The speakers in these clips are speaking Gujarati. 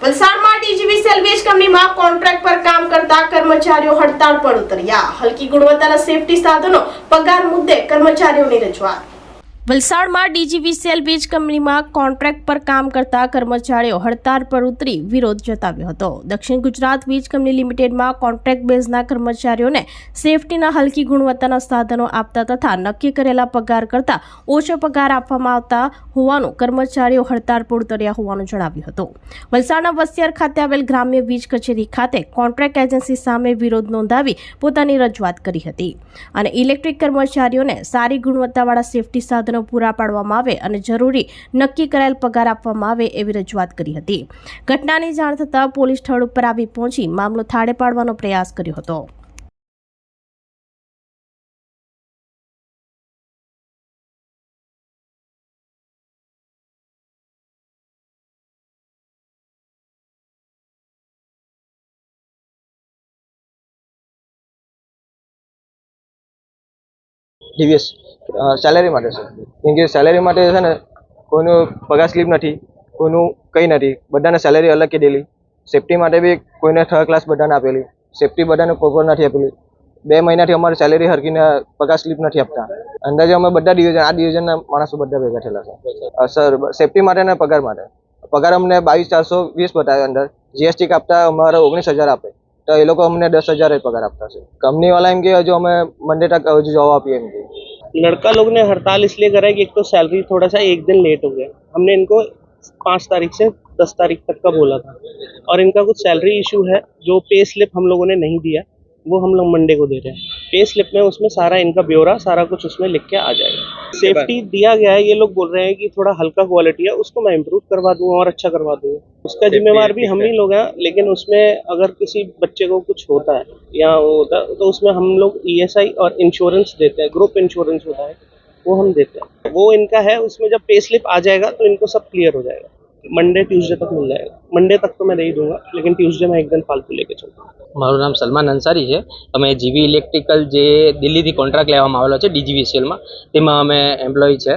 વલસાડમાં ડીજીવીસીએલ વીજ કંપનીમાં કોન્ટ્રાક્ટ પર કામ કરતા કર્મચારીઓ હડતાળ પર ઉતર્યા. હલકી ગુણવત્તાના સેફટી સાધનો પગાર મુદ્દે કર્મચારીઓની રજૂઆત. વલસાડમાં ડીજીવીસીએલ વીજ કંપનીમાં કોન્ટ્રાક્ટ પર કામ કરતા કર્મચારીઓ હડતાળ પર ઉતરી વિરોધ જતાવ્યો હતો. દક્ષિણ ગુજરાત વીજ કંપની લિમિટેડમાં કોન્ટ્રાક્ટ બેઝના કર્મચારીઓને સેફટીના હલકી ગુણવત્તાના સાધનો આપતા તથા નક્કી કરેલા પગાર કરતા ઓછો પગાર આપવામાં આવતા હોવાનું કર્મચારીઓ હડતાળ પર ઉતર્યા હોવાનું જણાવ્યું હતું. વલસાડના વસિયાર ખાતે આવેલ ગ્રામ્ય વીજ કચેરી ખાતે કોન્ટ્રાક્ટ એજન્સી સામે વિરોધ નોંધાવી પોતાની રજૂઆત કરી હતી અને ઇલેક્ટ્રિક કર્મચારીઓને સારી ગુણવત્તાવાળા સેફટી સાધનો પૂરા પાડવામાં આવે અને જરૂરી નક્કી કરાયેલ પગાર આપવામાં આવે એવી રજૂઆત કરી હતી. ઘટનાની જાણ થતાં પોલીસ સ્થળ ઉપર આવી પહોંચી મામલો થાળે પાડવાનો પ્રયાસ કર્યો હતો. ડીવીએસ સેલેરી માટે છે, કેમ કે સેલેરી માટે છે ને કોઈનું પગાર સ્લીપ નથી, કોઈનું કંઈ નથી, બધાને સેલેરી અલગ કીધેલી. સેફટી માટે બી કોઈને 3rd ક્લાસ બધાને આપેલી, સેફટી બધાને કોઈક નથી આપેલી. 2 મહિનાથી અમારી સેલેરી હરકીને પગાર સ્લીપ નથી આપતા. અંદાજે અમે બધા ડિવિઝન આ ડિવિઝનના માણસો બધા ભેગા થયેલા છે સર. સેફટી માટે ને પગાર માટે પગાર અમને 22,420 બતાવે અંદર, જીએસટી કાપતા અમારે 19,000 આપે, તો એ લોકો અમને 10,000 પગાર આપતા છે. કંપની वाला એમ કે હજુ અમે मंडे तक हजू जॉब આપીએ એમ કે. लड़का लोग ने हड़ताल इसलिए करा है कि एक तो सैलरी थोड़ा सा एक दिन लेट हो गया. हमने इनको 5 तारीख से 10 तारीख तक का बोला था और इनका कुछ सैलरी इशू है. जो पे स्लिप हम लोगों ने नहीं दिया वो हम लोग मंडे को दे रहे हैं. पे स्लिप में उसमें सारा इनका ब्यौरा सारा कुछ उसमें लिख के आ जाएगा. सेफ्टी दिया गया है, ये लोग बोल रहे हैं कि थोड़ा हल्का क्वालिटी है, उसको मैं इम्प्रूव करवा दूंगा और अच्छा करवा दूंगा. उसका जिम्मेवार भी हम ही लोग हैं. लेकिन उसमें अगर किसी बच्चे को कुछ होता है या होता है तो उसमें हम लोग ESI और इंश्योरेंस देते हैं. ग्रुप इंश्योरेंस होता है वो हम देते हैं, वो इनका है. उसमें जब पे स्लिप आ जाएगा तो इनको सब क्लियर हो जाएगा. मंडे ट्यूसडे तक मिल जाएगा. मंडे तक तो मैं नहीं दूंगा, लेकिन ट्यूसडे में एक दिन फालतू लेके चलूँगा. મારું નામ સલમાન અંસારી છે. અમે જીવી ઇલેક્ટ્રિકલ જે દિલ્હીથી કોન્ટ્રાક્ટ લેવામાં આવેલો છે DGVCLમાં, તેમાં અમે એમ્પ્લોય છે.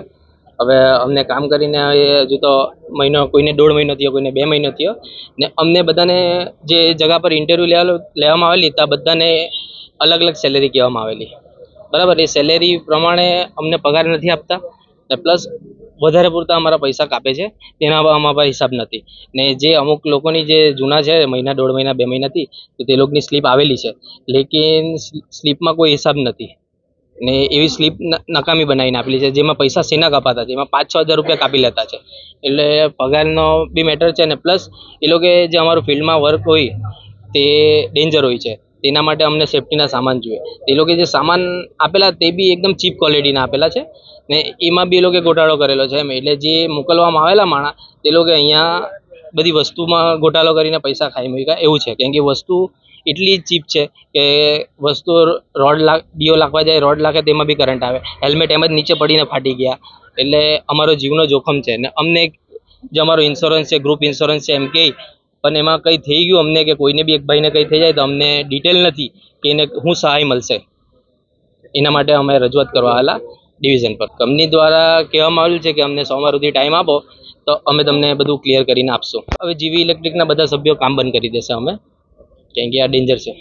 હવે અમને કામ કરીને હજુ તો મહિનો, કોઈને 1.5 મહિનો થયો, કોઈને 2 મહિનો થયો ને અમને બધાને જે જગા પર ઇન્ટરવ્યૂ લેવામાં આવેલી ત્યાં બધાને અલગ અલગ સેલેરી કહેવામાં આવેલી. બરાબર, એ સેલેરી પ્રમાણે અમને પગાર નથી આપતા ને પ્લસ વધારે પૂરતા અમારા પૈસા કાપે છે, તેના અમારા હિસાબ નથી. ને જે અમુક લોકોની જે જૂના છે મહિના, 1.5 મહિના, 2 મહિનાથી, તો તે લોકોની સ્લીપ આવેલી છે, લેકિન સ્લીપમાં કોઈ હિસાબ નથી ને એવી સ્લીપ નકામી બનાવીને આપેલી છે, જેમાં પૈસા સેના કપાતા છે, એમાં 5-6 હજાર રૂપિયા કાપી લેતા છે. એટલે પગારનો બી મેટર છે ને પ્લસ એ લોકો જે અમારું ફિલ્ડમાં વર્ક હોય તે ડેન્જર હોય છે, તેના માટે અમને સેફટીના સામાન જોઈએ. એ લોકો જે સામાન આપેલા તે બી એકદમ ચીપ ક્વોલિટીના આપેલા છે ને એમાં બી એ લોકો ગોટાળો કરેલો છે. એટલે જે મોકલવામાં આવેલા માણસ તે લોકો અહીંયા બધી વસ્તુમાં ગોટાળો કરીને પૈસા ખાઈ મૂક્યા એવું છે. કેમ કે વસ્તુ એટલી ચીપ છે કે વસ્તુ ડીઓ લાખવા જાય, રોડ લાખે તેમાં બી કરંટ આવે, હેલ્મેટ એમ જ નીચે પડીને ફાટી ગયા. એટલે અમારો જીવનો જોખમ છે ને અમને જે અમારો ઇન્સ્યોરન્સ છે, ગ્રુપ ઇન્સ્યોરન્સ છે એમ કહે, પણ એમાં કંઈ થઈ ગયું અમને કે કોઈને બી એક ભાઈને કંઈ થઈ જાય તો અમને ડિટેલ નથી કે એને શું સહાય મળશે. એના માટે અમે રજૂઆત કરવા આવેલા ડિવિઝન પર. કંપની દ્વારા કહેવામાં આવ્યું છે કે અમને સોમવાર સુધી ટાઈમ આપો તો અમે તમને બધું ક્લિયર કરીને આપશું. હવે જીવી ઇલેક્ટ્રિકના બધા સભ્યો કામ બંધ કરી દેશે અમે, કેમ કે આ ડેન્જર છે.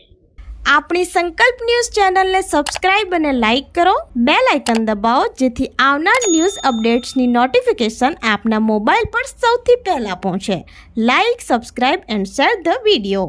આપણી સંકલ્પ ન્યૂઝ ચેનલને સબસ્ક્રાઇબ અને લાઇક કરો, બેલ આઇકન દબાવો, જેથી આવનાર ન્યૂઝ અપડેટ્સની નોટિફિકેશન આપના મોબાઈલ પર સૌથી પહેલા પહોંચે. Like, subscribe and share the video.